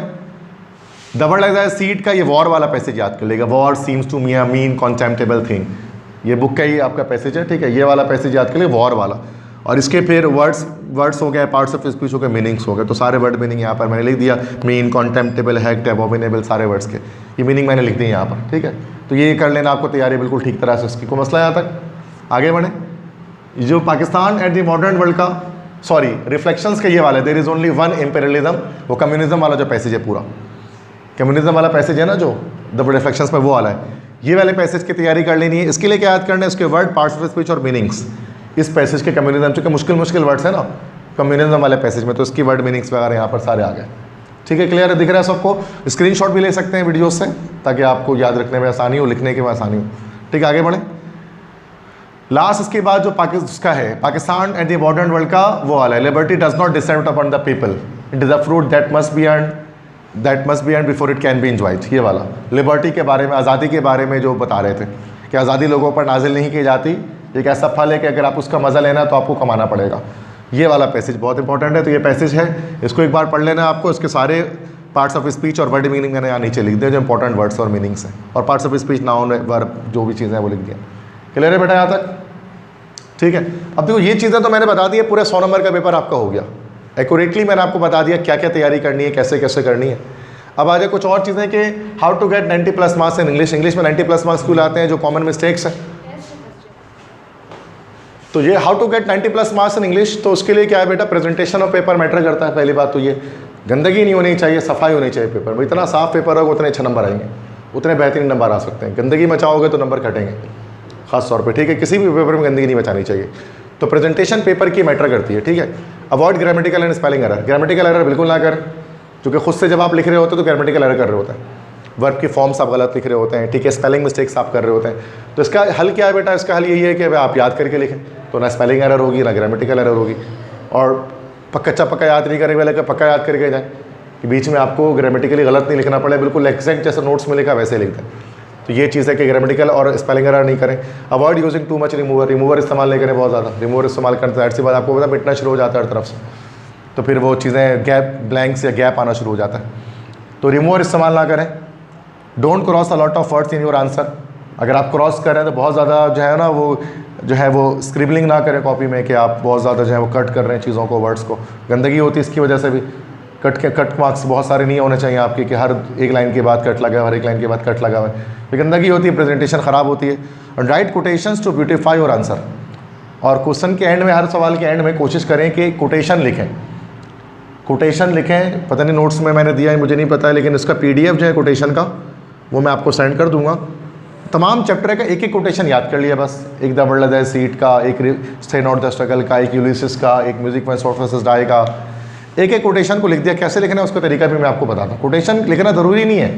द वर्ल्ड एज सीड का ये वॉर वाला पैसेज याद कर लेगा, war seems to me a mean contemptible thing, ये बुक का ही आपका पैसेज है, ठीक है। ये वाला पैसेज याद कर ले, वॉर वाला। और इसके फिर वर्ड्स हो गए, पार्ट्स ऑफ स्पीच हो गए, मीनिंग्स हो गए, तो सारे वर्ड मीनिंग यहाँ पर मैंने लिख दिया। मीन, कॉन्टेम्प्टेबल, हैक्ड, अबॉमिनेबल, सारे वर्ड्स के ये मीनिंग मैंने लिख दिए यहाँ पर, ठीक है। तो ये कर लेना, आपको तैयारी बिल्कुल ठीक तरह से इसकी, कोई मसला यहाँ तक। आगे बढ़े। जो Pakistan at the modern world का, सॉरी, रिफ्लेक्शंस का ये वाला, there is only one imperialism, वो कम्युनिज्म वाला जो पैसेज है, पूरा कम्युनिज्म वाला पैसेज है ना जो द रिफ्लेक्शंस में, वो वाला है। ये वाले पैसेज की तैयारी कर लेनी है। इसके लिए क्या याद करना है, इसके वर्ड, पार्ट्स ऑफ स्पीच और मीनिंग्स। इस पैसेज के कम्युनिज्म, चूँकि मुश्किल वर्ड्स है ना कम्युनिज्म वाले पैसेज में, तो इसकी वर्ड मीनिंग्स वगैरह यहाँ पर सारे आ गए, ठीक है। क्लियर है? दिख रहा है सबको? स्क्रीनशॉट भी ले सकते हैं वीडियो से, ताकि आपको याद रखने में आसानी हो, लिखने के में आसानी हो, ठीक है। आगे बढ़े। लास्ट इसके बाद जो उसका है Pakistan at the modern world का, वो वाला है, liberty does not descend upon the people, it is a fruit that must be earn before it can be enjoyed. ये वाला लिबर्टी के बारे में, आज़ादी के बारे में जो बता रहे थे कि आज़ादी लोगों पर नाजिल नहीं की जाती, एक ऐसा फल है कि अगर आप उसका मज़ा लेना तो आपको कमाना पड़ेगा। ये वाला पैसेज बहुत इंपॉर्टेंट है, तो ये पैसेज है, इसको एक बार पढ़ लेना आपको। इसके सारे पार्ट्स ऑफ स्पीच और वर्ड मीनिंग मैंने यहाँ नीचे लिख दिया, जो इंपॉर्टेंट वर्ड्स और मीनिंग्स हैं, और parts of speech, noun, verb, जो भी चीज़ें हैं वो लिख दिया। क्लियर है बेटा यहाँ तक? ठीक है। अब देखो, ये चीज़ें तो मैंने बता दी है, पूरे 100 नंबर का पेपर आपका हो गया। एक्यूरेटली मैंने आपको बता दिया क्या क्या तैयारी करनी है, कैसे कैसे करनी है। अब आ जाए कुछ और चीज़ें कि how to get 90+ marks in English. English में 90+ मार्क्स क्यों लाते हैं, जो कॉमन मिस्टेक्स हैं। तो ये how to get 90+ marks in English, तो उसके लिए क्या है बेटा, प्रेजेंटेशन ऑफ पेपर मैटर करता है। पहली बात तो ये गंदगी नहीं होनी चाहिए, सफाई होनी चाहिए पेपर में। इतना साफ पेपर होगा उतने अच्छे नंबर आएंगे, उतने बेहतरीन नंबर आ सकते हैं। गंदगी मचाओगे तो नंबर घटेंगे खास तौर पे, ठीक है। किसी भी पेपर में गंदगी नहीं मचानी चाहिए। तो प्रेजेंटेशन पेपर की मैटर करती है, ठीक है। Avoid grammatical and spelling error, grammatical error बिल्कुल ना करें, क्योंकि खुद से जब आप लिख रहे होते हो तो ग्रामेटिकल एरर कर रहे होते हैं, वर्ब की फॉर्म्स आप गलत लिख रहे होते हैं, ठीक है। स्पेलिंग मिस्टेक्स आप कर रहे होते हैं। तो इसका हल क्या है बेटा, इसका हल यही है कि आप याद करके लिखें, तो ना स्पेलिंग एरर होगी ना ग्रामेटिकल एरर होगी। और कच्चा पक्का याद नहीं करेंगे, लेकर पक्का याद करके जाए कि बीच में आपको ग्रामेटिकली गलत नहीं लिखना पड़े, बिल्कुल एग्जैक्ट जैसे नोट्स में लिखा वैसे लिख दें। तो ये चीज़ है कि ग्रामेटिकल और स्पेलिंग एरर नहीं करें। Avoid using too much remover, remover इस्तेमाल नहीं करें बहुत ज़्यादा। रिमूवर इस्तेमाल करते हैं ऐसी बात आपको पता मिटना शुरू हो जाता है हर तरफ से, तो फिर वो चीज़ें गैप, ब्लैंक्स या गैप आना शुरू हो जाता है। तो रिमूवर इस्तेमाल ना करें। Don't cross a lot of words in your answer, अगर आप क्रॉस कर रहे हैं तो बहुत ज़्यादा जो है ना वो स्क्रिबलिंग ना करें कॉपी में कि आप बहुत ज़्यादा जो है वो कट कर रहे हैं चीज़ों को, वर्ड्स को। गंदगी होती है इसकी वजह से भी। कट मार्क्स बहुत सारे नहीं होने चाहिए आपके कि हर एक लाइन के बाद कट लगा, हर एक लाइन के बाद कट लगा हुआ है, तो गंदगी होती है, प्रेजेंटेशन ख़राब होती है। और write quotations to beautify your answer, और क्वेश्चन के एंड में, हर सवाल के एंड में कोशिश करें कि कोटेशन लिखें। कोटेशन लिखें, पता नहीं नोट्स में मैंने दिया है मुझे नहीं पता है, लेकिन इसका PDF जो है कोटेशन का वो मैं आपको सेंड कर दूंगा। तमाम चैप्टर का एक एक कोटेशन याद कर लिया बस, एक द वर्ल्ड द सीट का, एक स्टे नॉट द स्ट्रगल का, एक यूलिसिस का, एक म्यूजिक में शॉर्ट वर्सेस डाई का, एक एक कोटेशन को लिख दिया। कैसे लिखना है उसका तरीका भी मैं आपको बताता हूँ। कोटेशन लिखना ज़रूरी नहीं है,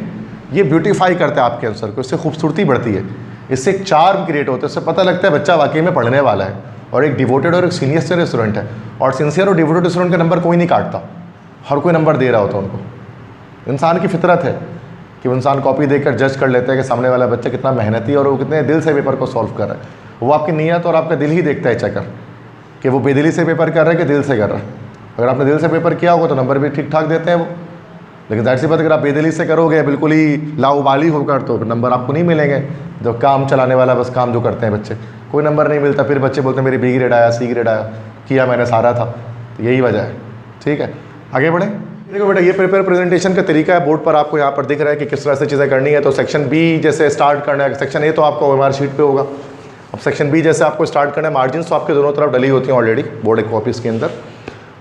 ये ब्यूटीफाई करता है आपके आंसर को, इससे खूबसूरती बढ़ती है, इससे एक चार्म क्रिएट होता है, इससे पता लगता है बच्चा वाकई में पढ़ने वाला है और एक डिवोटेड और एक सीनियर स्टूडेंट है। और सिंसियर और डिवोटेड स्टूडेंट का नंबर कोई नहीं काटता, हर कोई नंबर दे रहा होता है उनको। इंसान की फितरत है कि वो इंसान कॉपी देखकर जज कर लेता है कि सामने वाला बच्चा कितना मेहनती और वो कितने दिल से पेपर को सॉल्व कर रहा है। वो आपकी नीयत और आपका दिल ही देखता है चेकर कि वो बेदिली से पेपर कर रहा है कि दिल से कर रहा है। अगर आपने दिल से पेपर किया होगा तो नंबर भी ठीक ठाक देते हैं वो, लेकिन जाहिर सी बात अगर आप बेदिली से करोगे बिल्कुल ही लाउबाली होकर तो नंबर आपको नहीं मिलेंगे। जो काम चलाने वाला बस काम जो करते हैं बच्चे, कोई नंबर नहीं मिलता, फिर बच्चे बोलते हैं मेरी B ग्रेड आया, C ग्रेड आया, किया मैंने सारा था। तो यही वजह है, ठीक है। आगे बढ़ें। देखो बेटा ये प्रेजेंटेशन का तरीका है, बोर्ड पर आपको यहाँ पर दिख रहा है कि किस तरह से चीज़ें करनी है। तो सेक्शन B जैसे स्टार्ट करना है, सेक्शन A तो आपका OMR शीट पे होगा। अब सेक्शन B जैसे आपको स्टार्ट करना है, मार्जिन तो आपके दोनों तरफ डली होती हैं ऑलरेडी बोर्ड एक कॉपीज़ के अंदर।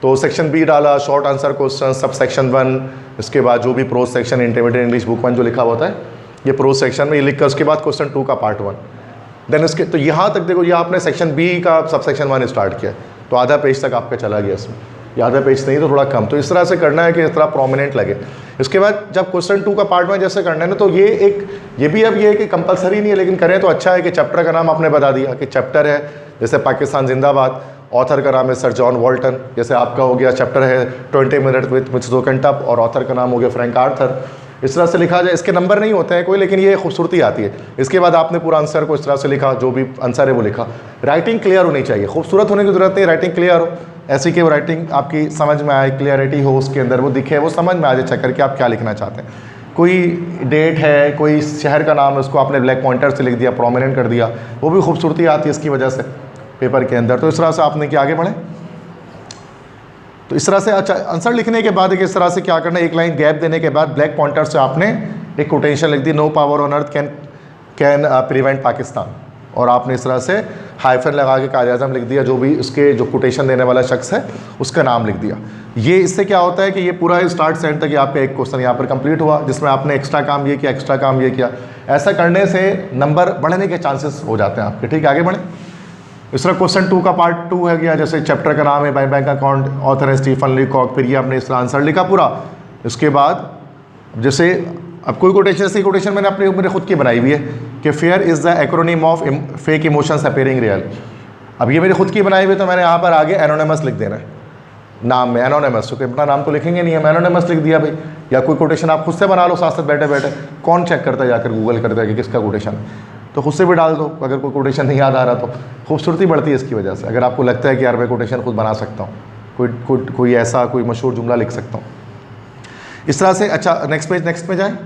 तो सेक्शन B डाला, short answer question, sub section 1, इसके बाद जो भी pros section, intermediate English book 1 जो लिखा होता है ये प्रोज सेक्शन में ये लिखकर, उसके बाद क्वेश्चन 2 का पार्ट 1, देन इसके। तो यहाँ तक देखो ये आपने सेक्शन B का सब सेक्शन 1 स्टार्ट किया, तो आधा पेज तक आपका चला गया इसमें, या आधा पेज नहीं तो थोड़ा कम। तो इस तरह से करना है कि इस तरह प्रोमिनेंट लगे। इसके बाद जब क्वेश्चन 2 का पार्ट 1 जैसे करना है ना, तो ये भी अब ये है कि कंपलसरी नहीं है, लेकिन करें तो अच्छा है कि चैप्टर का नाम आपने बता दिया कि चैप्टर है, जैसे पाकिस्तान जिंदाबाद, ऑथर का नाम है सर जॉन वॉल्टन, जैसे आपका हो गया चैप्टर है 20 मिनट विथ मिस्टर कंटअप, और ऑथर का नाम हो गया फ्रैंक आर्थर। इस तरह से लिखा जाए, इसके नंबर नहीं होते हैं कोई, लेकिन ये खूबसूरती आती है। इसके बाद आपने पूरा आंसर को इस तरह से लिखा, जो भी आंसर है वो लिखा। राइटिंग क्लियर होनी चाहिए, खूबसूरत होने की जरूरत नहीं, राइटिंग क्लियर हो, ऐसी कि वो राइटिंग आपकी समझ में आए, क्लियरिटी हो उसके अंदर, वो दिखे, वो समझ में आ जाए चेक करके आप क्या लिखना चाहते हैं। कोई डेट है, कोई शहर का नाम है, उसको आपने ब्लैक पॉइंटर से लिख दिया, प्रोमिनेंट कर दिया, वो भी खूबसूरती आती है इसकी वजह से पेपर के अंदर। तो इस तरह से आपने क्या आगे बढ़े। तो इस तरह से अच्छा आंसर लिखने के बाद इस तरह से क्या करना है, एक लाइन गैप देने के बाद ब्लैक पॉइंटर से आपने एक कोटेशन लिख दी, no power on earth can prevent Pakistan, और आपने इस तरह से हाइफन लगा के कायद-ए-आज़म लिख दिया, जो भी उसके जो कोटेशन देने वाला शख्स है उसका नाम लिख दिया। ये इससे क्या होता है कि ये पूरा स्टार्ट से एंड तक आपका एक क्वेश्चन यहाँ पर कंप्लीट हुआ, जिसमें आपने एक्स्ट्रा काम ये किया, एक्स्ट्रा काम ये किया। ऐसा करने से नंबर बढ़ने के चांसेस हो जाते हैं आपके, ठीक है। आगे बढ़ें। इस तरह क्वेश्चन 2 का पार्ट 2 है गया, जैसे चैप्टर का नाम है बाय बैंक अकाउंट, ऑथर है स्टीफन लीकॉक, फिर ये आपने इस तरह आंसर लिखा पूरा। इसके बाद जैसे अब कोई कोटेशन, ऐसी कोटेशन मैंने मेरे खुद की बनाई हुई है कि fair is the acronym of fake emotions appearing real. अब ये मेरी खुद की बनाई हुई, तो मैंने यहाँ पर आगे एनोनिमस लिख देना है नाम में, एनोनिमस, क्योंकि अपना नाम तो लिखेंगे नहीं, हम एनोनिमस लिख दिया भाई। या कोई कोटेशन आप खुद से बना लो साथ साथ बैठे बैठे, कौन चेक करता है जाकर गूगल करता है कि किसका कोटेशन है, तो खुद से भी डाल दो अगर कोई कोटेशन नहीं याद आ रहा। तो खूबसूरती बढ़ती है इसकी वजह से, अगर आपको लगता है कि यार मैं कोटेशन खुद बना सकता हूँ, कोई ऐसा कोई मशहूर जुमला लिख सकता हूँ इस तरह से। अच्छा नेक्स्ट में जाए।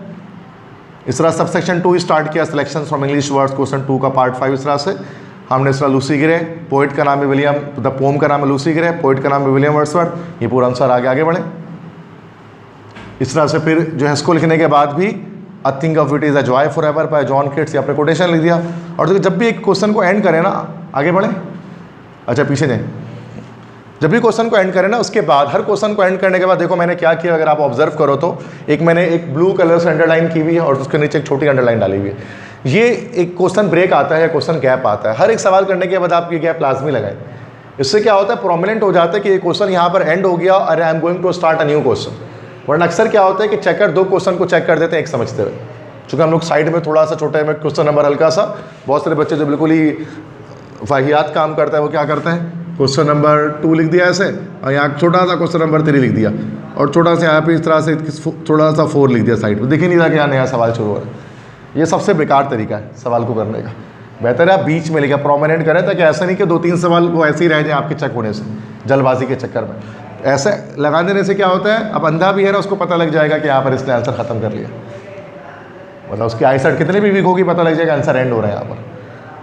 इस तरह सब सेक्शन 2 स्टार्ट किया, selection from English words, question 2 का पार्ट 5। इस तरह से हमने इस तरह लूसी ग्रे, पोइट का नाम है विलियम, द पोम का नाम है लूसी ग्रे, पोइट का नाम है विलियम वर्ड्सवर्थ, ये पूरा आंसर आगे बढ़े। इस तरह से फिर जो है इसको लिखने के बाद भी I think of it is a joy forever bye John Keats, या आपने कोटेशन लिख दिया। और देखो जब भी एक क्वेश्चन को एंड करें ना, आगे बढ़े, अच्छा पीछे जाएं। जब भी क्वेश्चन को एंड करें ना, उसके बाद हर क्वेश्चन को एंड करने के बाद देखो मैंने क्या किया, अगर आप ऑब्जर्व करो तो मैंने एक ब्लू कलर से अंडरलाइन की हुई है और उसके नीचे एक छोटी अंडरलाइन डाली हुई है। ये एक क्वेश्चन ब्रेक आता है या क्वेश्चन गैप आता है, हर एक सवाल करने के बाद आप ये गैप लाजमी लगाएं। इससे क्या होता है, प्रोमिनेंट हो जाता है कि ये क्वेश्चन यहाँ पर एंड हो गया, अरे I am going to start a new question. वरना अक्सर क्या होता है कि चेकर दो क्वेश्चन को चेक कर देते हैं एक समझते हुए, चूँकि हम लोग साइड में थोड़ा सा छोटे में क्वेश्चन नंबर हल्का सा, बहुत सारे बच्चे जो बिल्कुल ही वाहियात काम करता है वो क्या करते हैं, क्वेश्चन नंबर 2 लिख दिया ऐसे, और यहाँ छोटा सा क्वेश्चन नंबर 3 लिख दिया, और छोटा सा यहाँ पे इस तरह से थोड़ा सा 4 लिख दिया साइड में, दिख ही नहीं रहा कि यहाँ नया सवाल शुरू हो रहा है। ये सबसे बेकार तरीका है सवाल को करने का। बेहतर है आप बीच में लिखा प्रोमिनेंट करें, ताकि ऐसा नहीं कि 2-3 सवाल वो ऐसे ही रह जाए आपके चेक होने से, जल्दबाजी के चक्कर में। ऐसे लगा देने से क्या होता है, अब अंधा भी है ना, उसको पता लग जाएगा कि यहाँ पर इसने आंसर ख़त्म कर लिया, मतलब उसकी आईसाइट कितनी भी वीक होगी, पता लग जाएगा आंसर एंड हो रहा है यहाँ पर।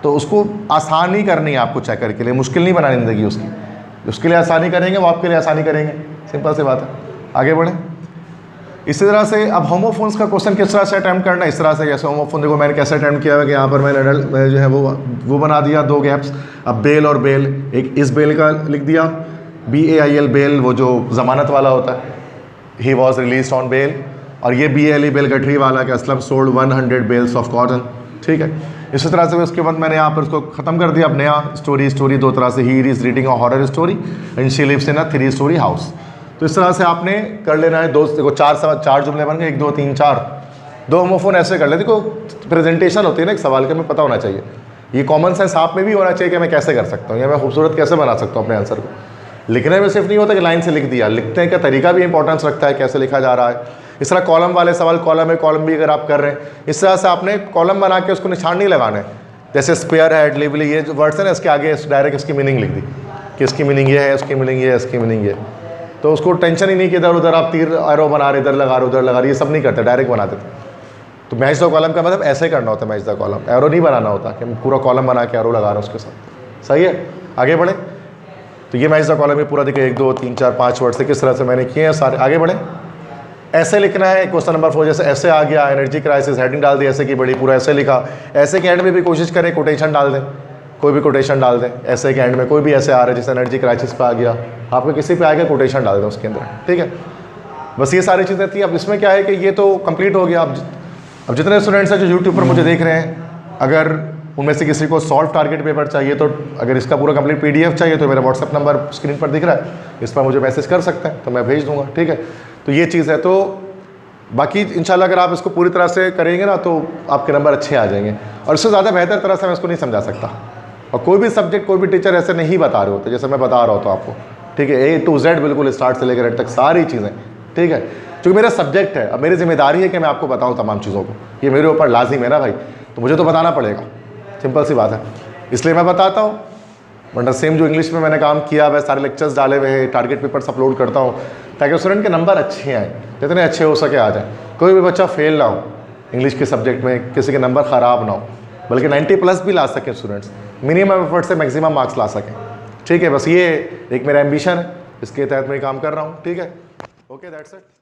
तो उसको आसानी करनी है आपको चेकर के लिए, मुश्किल नहीं बनानी ज़िंदगी उसकी। उसके लिए आसानी करेंगे वो आपके लिए आसानी करेंगे, सिंपल सी बात है। आगे बढ़ें। इसी तरह से अब होमोफोन्स का क्वेश्चन किस तरह से अटैम्प्ट करना है, इस तरह से जैसे होमोफोन देखो मैंने कैसे अटैम्प्ट किया है कि यहाँ पर मैंने जो है वो बना दिया 2 गैप्स। अब बेल और बेल, एक इस बेल का लिख दिया BAIL बेल, वो जो ज़मानत वाला होता है, he was release on bail, और ये BALE बेल गठरी वाला कि Aslam sold 100 bales of cotton, ठीक है। इसी तरह से उसके बाद मैंने यहाँ पर उसको ख़त्म कर दिया। अब नया स्टोरी 2 तरह से, he is reading a horror story and she lives in a 3 storey house. तो इस तरह से आपने कर लेना है। देखो 4 जुमले बन गए, 1 2 3 4, 2 होमोफोन ऐसे कर ले। देखो प्रेजेंटेशन होती है ना एक सवाल का, हमें पता होना चाहिए, ये कॉमन सेंस आप में भी होना चाहिए कि मैं कैसे कर सकता हूँ या मैं खूबसूरत कैसे बना सकता हूँ अपने आंसर को। लिखने में सिर्फ नहीं होता कि लाइन से लिख दिया, लिखने का तरीका भी इंपॉर्टेंस रखता है, कैसे लिखा जा रहा है। इस तरह कॉलम वाले सवाल, कॉलम A कॉलम B अगर आप कर रहे हैं, इस तरह से आपने कॉलम बना के उसको निशान नहीं लगाना है। जैसे स्क्वायर हेड, लिवली, ये जो वर्ड्स है ना, इसके आगे डायरेक्ट इसकी मीनिंग लिख दी कि इसकी मीनिंग ये है, इसकी मीनिंग ये है, इसकी मीनिंग ये, तो उसको टेंशन ही नहीं कि इधर उधर आप तीर एरो बना रहे, इधर लगा रहे उधर लगा रहे, ये सब नहीं करते, डायरेक्ट बना देते। तो मैच द कॉलम का मतलब ऐसे करना होता है, मैच द कॉलम, एरो नहीं बनाना होता कि हम पूरा कॉलम बना के एरो लगा रहे हैं उसके साथ। सही है, आगे बढ़े। तो ये मैच द कॉलम में पूरा देखिए 1 2 3 4 5 वर्ड से किस तरह से मैंने किए हैं सारे। आगे बढ़े। ऐसे लिखना है क्वेश्चन नंबर 4, जैसे ऐसे आ गया, एनर्जी क्राइसिस, हेडिंग डाल दी ऐसे की बड़ी, पूरा ऐसे लिखा। ऐसे के एंड में भी कोशिश करें कोटेशन डाल दें, कोई भी कोटेशन डाल दें। ऐसे के एंड में कोई भी ऐसे आ रहा है, जैसे एनर्जी क्राइसिस पे आ गया, आपको किसी पे आ गया कोटेशन डाल दें उसके अंदर, ठीक है। बस ये सारी चीज़ें थी। अब इसमें क्या है कि ये तो कंप्लीट हो गया। अब जितने स्टूडेंट्स हैं जो यूट्यूब पर मुझे देख रहे हैं, अगर उनमें से किसी को सॉल्व टारगेट पेपर चाहिए, तो अगर इसका पूरा कंप्लीट PDF चाहिए तो मेरा व्हाट्सअप नंबर स्क्रीन पर दिख रहा है, इस पर मुझे मैसेज कर सकते हैं, तो मैं भेज दूंगा, ठीक है। तो ये चीज़ है। तो बाकी इंशाल्लाह अगर आप इसको पूरी तरह से करेंगे ना, तो आपके नंबर अच्छे आ जाएंगे। और इससे ज़्यादा बेहतर तरह से मैं इसको नहीं समझा सकता, और कोई भी सब्जेक्ट कोई भी टीचर ऐसे नहीं बता रहे होते जैसे मैं बता रहा होता आपको, ठीक है। A to Z बिल्कुल स्टार्ट से लेकर एंड तक सारी चीज़ें, ठीक है। क्योंकि मेरा सब्जेक्ट है, अब मेरी जिम्मेदारी है कि मैं आपको बताऊँ तमाम चीज़ों को, ये मेरे ऊपर लाजिम है ना भाई, तो मुझे तो बताना पड़ेगा, सिंपल सी बात है, इसलिए मैं बताता हूँ। वरना सेम जो इंग्लिश में मैंने काम किया, वह सारे लेक्चर्स डाले हुए हैं, टारगेट पेपर्स अपलोड करता हूँ, ताकि स्टूडेंट के नंबर अच्छे आएँ, जितने अच्छे हो सके आ जाए। कोई भी बच्चा फेल ना हो इंग्लिश के सब्जेक्ट में, किसी के नंबर ख़राब ना हो, बल्कि 90+ भी ला सकें स्टूडेंट्स, मिनिमम एफर्ट से मैक्सिमम मार्क्स ला सकें, ठीक है। बस ये एक मेरा एम्बिशन है, इसके तहत मैं काम कर रहा हूँ, ठीक है। Okay, that's it.